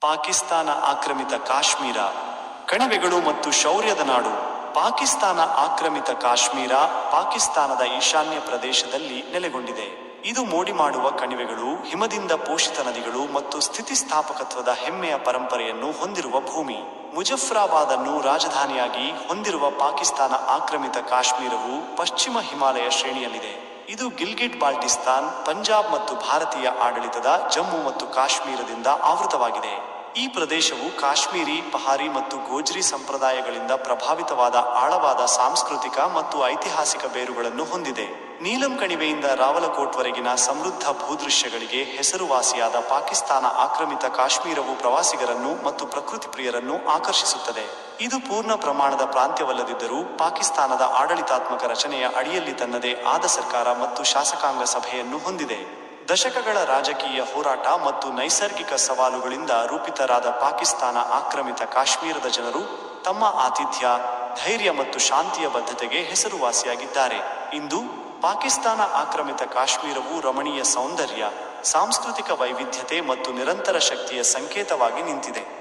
ಪಾಕಿಸ್ತಾನ ಆಕ್ರಮಿತ ಕಾಶ್ಮೀರ, ಕಣಿವೆಗಳು ಮತ್ತು ಶೌರ್ಯದ ನಾಡು. ಪಾಕಿಸ್ತಾನ ಆಕ್ರಮಿತ ಕಾಶ್ಮೀರ ಪಾಕಿಸ್ತಾನದ ಈಶಾನ್ಯ ಪ್ರದೇಶದಲ್ಲಿ ನೆಲೆಗೊಂಡಿದೆ. ಇದು ಮೋಡಿ ಮಾಡುವ ಕಣಿವೆಗಳು, ಹಿಮದಿಂದ ಪೋಷಿತ ನದಿಗಳು ಮತ್ತು ಸ್ಥಿತಿಸ್ಥಾಪಕತ್ವದ ಹೆಮ್ಮೆಯ ಪರಂಪರೆಯನ್ನು ಹೊಂದಿರುವ ಭೂಮಿ. ಮುಜಫ್ರಾಬಾದ್ ಅನ್ನು ರಾಜಧಾನಿಯಾಗಿ ಹೊಂದಿರುವ ಪಾಕಿಸ್ತಾನ ಆಕ್ರಮಿತ ಕಾಶ್ಮೀರವು ಪಶ್ಚಿಮ ಹಿಮಾಲಯ ಶ್ರೇಣಿಯಲ್ಲಿದೆ. ಇದು ಗಿಲ್ಗಿಟ್ ಬಾಲ್ಟಿಸ್ತಾನ್, ಪಂಜಾಬ್ ಮತ್ತು ಭಾರತೀಯ ಆಡಳಿತದ ಜಮ್ಮು ಮತ್ತು ಕಾಶ್ಮೀರದಿಂದ ಆವೃತವಾಗಿದೆ. ಈ ಪ್ರದೇಶವು ಕಾಶ್ಮೀರಿ, ಪಹಾರಿ ಮತ್ತು ಗೋಜ್ರಿ ಸಂಪ್ರದಾಯಗಳಿಂದ ಪ್ರಭಾವಿತವಾದ ಆಳವಾದ ಸಾಂಸ್ಕೃತಿಕ ಮತ್ತು ಐತಿಹಾಸಿಕ ಬೇರುಗಳನ್ನು ಹೊಂದಿದೆ. ನೀಲಂ ಕಣಿವೆಯಿಂದ ರಾವಲಕೋಟ್ವರೆಗಿನ ಸಮೃದ್ಧ ಭೂದೃಶ್ಯಗಳಿಗೆ ಹೆಸರುವಾಸಿಯಾದ ಪಾಕಿಸ್ತಾನ ಆಕ್ರಮಿತ ಕಾಶ್ಮೀರವು ಪ್ರವಾಸಿಗರನ್ನು ಮತ್ತು ಪ್ರಕೃತಿ ಪ್ರಿಯರನ್ನು ಆಕರ್ಷಿಸುತ್ತದೆ. ಇದು ಪೂರ್ಣ ಪ್ರಮಾಣದ ಪ್ರಾಂತ್ಯವಲ್ಲದಿದ್ದರೂ ಪಾಕಿಸ್ತಾನದ ಆಡಳಿತಾತ್ಮಕ ರಚನೆಯ ಅಡಿಯಲ್ಲಿ ತನ್ನದೇ ಆದ ಸರ್ಕಾರ ಮತ್ತು ಶಾಸಕಾಂಗ ಸಭೆಯನ್ನು ಹೊಂದಿದೆ. ದಶಕಗಳ ರಾಜಕೀಯ ಹೋರಾಟ ಮತ್ತು ನೈಸರ್ಗಿಕ ಸವಾಲುಗಳಿಂದ ರೂಪಿತರಾದ ಪಾಕಿಸ್ತಾನ ಆಕ್ರಮಿತ ಕಾಶ್ಮೀರದ ಜನರು ತಮ್ಮ ಆತಿಥ್ಯ, ಧೈರ್ಯ ಮತ್ತು ಶಾಂತಿಯ ಬದ್ಧತೆಗೆ ಹೆಸರುವಾಸಿಯಾಗಿದ್ದಾರೆ. ಇಂದು ಪಾಕಿಸ್ತಾನ ಆಕ್ರಮಿತ ಕಾಶ್ಮೀರವು ರಮಣೀಯ ಸೌಂದರ್ಯ, ಸಾಂಸ್ಕೃತಿಕ ವೈವಿಧ್ಯತೆ ಮತ್ತು ನಿರಂತರ ಶಕ್ತಿಯ ಸಂಕೇತವಾಗಿ ನಿಂತಿದೆ.